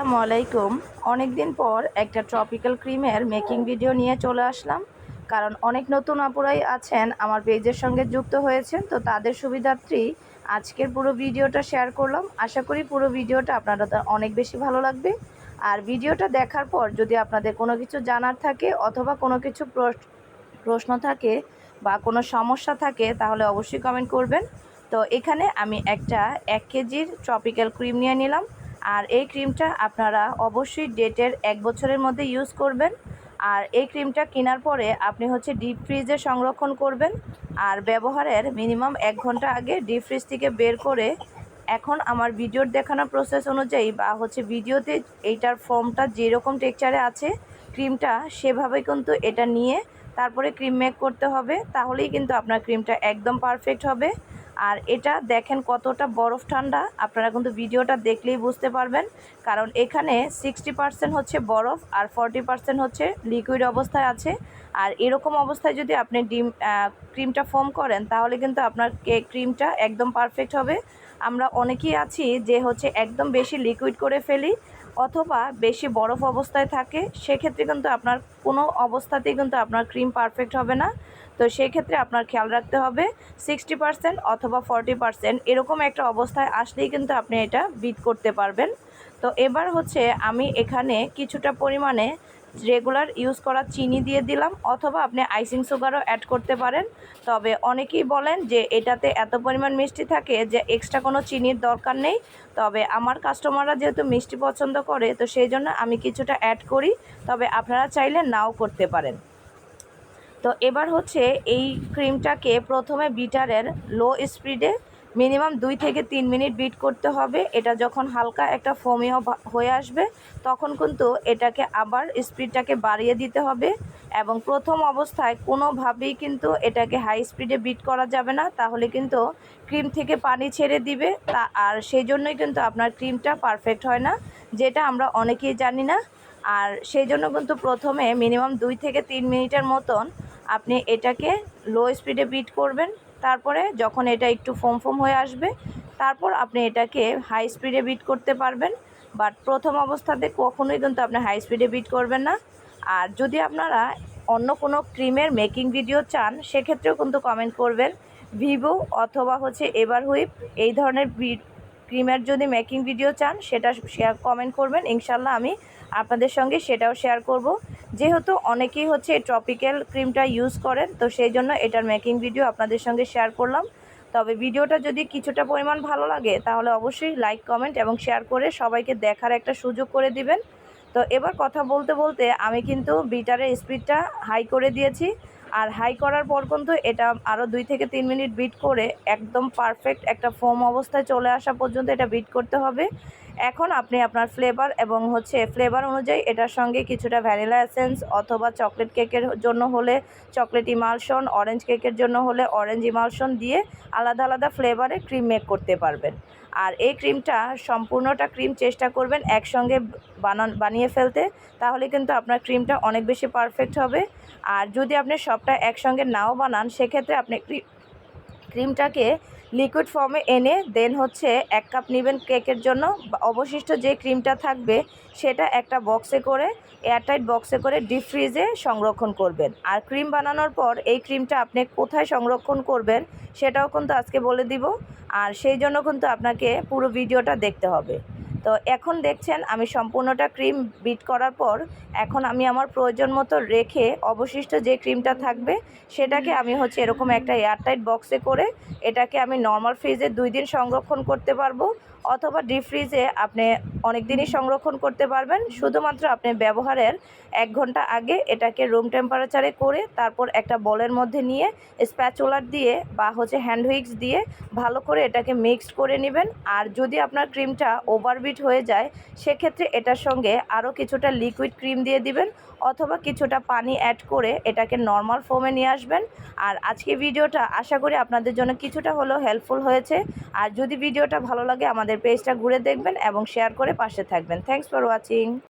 আসসালামু আলাইকুম। অনেক দিন পর একটা ট্রপিক্যাল ক্রিমের মেকিং ভিডিও নিয়ে চলে আসলাম, কারণ অনেক নতুন আপুরাই আছেন আমার পেজের সঙ্গে যুক্ত হয়েছেন। তো তাদের সুবিধার্থেই আজকের পুরো ভিডিওটা শেয়ার করলাম। আশা করি পুরো ভিডিওটা আপনাদের অনেক বেশি ভালো লাগবে। আর ভিডিওটা দেখার পর যদি আপনাদের কোনো কিছু জানার থাকে অথবা কোনো কিছু প্রশ্ন থাকে বা কোনো সমস্যা থাকে তাহলে অবশ্যই কমেন্ট করবেন। তো এখানে আমি একটা 1 কেজির ট্রপিক্যাল ক্রিম নিয়ে নিলাম। আর এই ক্রিমটা আপনারা অবশ্যই ডেটের 1 বছরের মধ্যে ইউজ করবেন। আর এই ক্রিমটা কেনার পরে আপনি হচ্ছে ডিপ ফ্রিজে সংরক্ষণ করবেন। আর ব্যবহারের মিনিমাম 1 ঘন্টা আগে ডিপ ফ্রিজ থেকে বের করে এখন আমার ভিডিওর দেখানো প্রসেস অনুযায়ী বা হচ্ছে ভিডিওতে এইটার ফর্মটা যেরকম টেক্সচারে আছে ক্রিমটা সেভাবেই কিন্তু এটা নিয়ে তারপরে ক্রিম মেক করতে হবে, তাহলেই কিন্তু আপনার ক্রিমটা একদম পারফেক্ট হবে। আর এটা দেখেন কতটা বরফ ঠান্ডা, আপনারা কিন্তু ভিডিওটা দেখলেই বুঝতে পারবেন, কারণ এখানে 60% হচ্ছে বরফ আর 40% হচ্ছে লিকুইড অবস্থায় আছে। আর এরকম অবস্থায় যদি আপনি ক্রিমটা ফোম করেন তাহলে কিন্তু আপনার ক্রিমটা একদম পারফেক্ট হবে। আমরা অনেকেই আছি যে হচ্ছে একদম বেশি লিকুইড করে ফেলি অথবা বেশি বরফ অবস্থায় থাকে, সেক্ষেত্রে কিন্তু আপনার কোনো অবস্থাতেই কিন্তু আপনার ক্রিম পারফেক্ট হবে না। তো সেই ক্ষেত্রে আপনার খেয়াল রাখতে হবে 60% অথবা 40% এরকম একটা অবস্থায় আসলেই কিন্তু আপনি এটা বিট করতে পারবেন। তো এবার হচ্ছে আমি এখানে কিছুটা পরিমাণে রেগুলার ইউজ করা চিনি দিয়ে দিলাম, অথবা আপনি আইসিং সুগারও অ্যাড করতে পারেন। তবে অনেকেই বলেন যে এটাতে এত পরিমাণ মিষ্টি থাকে যে এক্সট্রা কোনো চিনির দরকার নেই। তবে আমার কাস্টমাররা যেহেতু মিষ্টি পছন্দ করে তো সেই জন্য আমি কিছুটা অ্যাড করি, তবে আপনারা চাইলে নাও করতে পারেন। তো এবার হচ্ছে এই ক্রিমটাকে প্রথমে বিটারের লো স্পিডে মিনিমাম 2 থেকে 3 মিনিট বিট করতে হবে। এটা যখন হালকা একটা ফোমি হয়ে আসবে তখন কিন্তু এটাকে আবার স্পিডটাকে বাড়িয়ে দিতে হবে। এবং প্রথম অবস্থায় কোনোভাবেই কিন্তু এটাকে হাই স্পিডে বিট করা যাবে না, তাহলে কিন্তু ক্রিম থেকে পানি ছেড়ে দিবে আর সেই জন্যই কিন্তু আপনার ক্রিমটা পারফেক্ট হয় না, যেটা আমরা অনেকেই জানি না। আর সেই জন্য কিন্তু প্রথমে মিনিমাম 2 থেকে 3 মিনিটের মতন আপনি এটাকে লো স্পিডে বিট করবেন। তারপরে যখন এটা একটু ফোম হয়ে আসবে তারপর আপনি এটাকে হাই স্পিডে বিট করতে পারবেন। বাট প্রথম অবস্থাতে কখনোই কিন্তু আপনি হাই স্পিডে বিট করবেন না। আর যদি আপনারা অন্য কোনো ক্রিমের মেকিং ভিডিও চান সেক্ষেত্রেও কিন্তু কমেন্ট করবেন। ভিভো অথবা হচ্ছে এভার হুইপ এই ধরনের ক্রিমের যদি মেকিং ভিডিও চান সেটা কমেন্ট করবেন, ইনশাল্লাহ আমি আপনাদের সঙ্গে সেটাও শেয়ার করব। যেহেতু অনেকেই হচ্ছে ট্রপিক্যাল ক্রিমটা ইউজ করেন তো সেই জন্য এটার মেকিং ভিডিও আপনাদের সঙ্গে শেয়ার করলাম। তবে ভিডিওটা যদি কিছুটা পরিমাণ ভালো লাগে তাহলে অবশ্যই লাইক কমেন্ট এবং শেয়ার করে সবাইকে দেখার একটা সুযোগ করে দিবেন। তো এবার কথা বলতে বলতে আমি কিন্তু বিটারের স্পিডটা হাই করে দিয়েছি। আর হাই করার পর কিন্তু এটা আরও 2 থেকে 3 মিনিট বিট করে একদম পারফেক্ট একটা ফোম অবস্থায় চলে আসা পর্যন্ত এটা বিট করতে হবে। এখন আপনি আপনার ফ্লেভার এবং হচ্ছে ফ্লেভার অনুযায়ী এটার সঙ্গে কিছুটা ভ্যানিলা এসেন্স অথবা চকলেট কেকের জন্য হলে চকলেট ইমালশন, অরেঞ্জ কেকের জন্য হলে অরেঞ্জ ইমালশন দিয়ে আলাদা আলাদা ফ্লেভারে ক্রিম মেক করতে পারবেন। আর এই ক্রিমটা সম্পূর্ণটা ক্রিম চেষ্টা করবেন একসঙ্গে বানিয়ে ফেলতে, তাহলে কিন্তু আপনার ক্রিমটা অনেক বেশি পারফেক্ট হবে। আর যদি আপনি সবটা একসঙ্গে নাও বানান সেক্ষেত্রে আপনি ক্রিমটাকে লিকুইড ফর্মে এনে দেন হচ্ছে 1 কাপ নেবেন কেকের জন্য। অবশিষ্ট যে ক্রিমটা থাকবে সেটা একটা বক্সে করে এয়ারটাইট বক্সে করে ডিপ ফ্রিজে সংরক্ষণ করবেন। আর ক্রিম বানানোর পর এই ক্রিমটা আপনি কোথায় সংরক্ষণ করবেন সেটাও কিন্তু আজকে বলে দিব। আর সেই জন্য কিন্তু আপনাকে পুরো ভিডিওটা দেখতে হবে। তো এখন দেখছেন আমি সম্পূর্ণটা ক্রিম বিট করার পর এখন আমি আমার প্রয়োজন মতো রেখে অবশিষ্ট যে ক্রিমটা থাকবে সেটাকে আমি হচ্ছে এরকম একটা এয়ারটাইট বক্সে করে এটাকে আমি নর্মাল ফ্রিজে 2 দিন সংরক্ষণ করতে পারবো, অথবা ডিপ ফ্রিজে আপনি অনেক দিনই সংরক্ষণ করতে পারবেন। শুধুমাত্র আপনি ব্যবহারের 1 ঘন্টা আগে এটাকে রুম টেম্পারেচারে করে তারপর একটা বলের মধ্যে নিয়ে স্প্যাচুলার দিয়ে বা হচ্ছে হ্যান্ড হুইক্স দিয়ে ভালো করে এটাকে মিক্সড করে নেবেন। আর যদি আপনার ক্রিমটা ওভারবিট হয়ে যায় সেক্ষেত্রে এটার সঙ্গে আরও কিছুটা লিকুইড ক্রিম দিয়ে দিবেন অথবা কিছুটা পানি অ্যাড করে এটাকে নর্মাল ফোমে নিয়ে আসবেন। আর আজকে ভিডিওটা আশা করি আপনাদের জন্য কিছুটা হলেও হেল্পফুল হয়েছে। আর যদি ভিডিওটা ভালো লাগে আমাদের পেজটা ঘুরে দেখবেন এবং শেয়ার করে পাশে থাকবেন। Thanks for watching.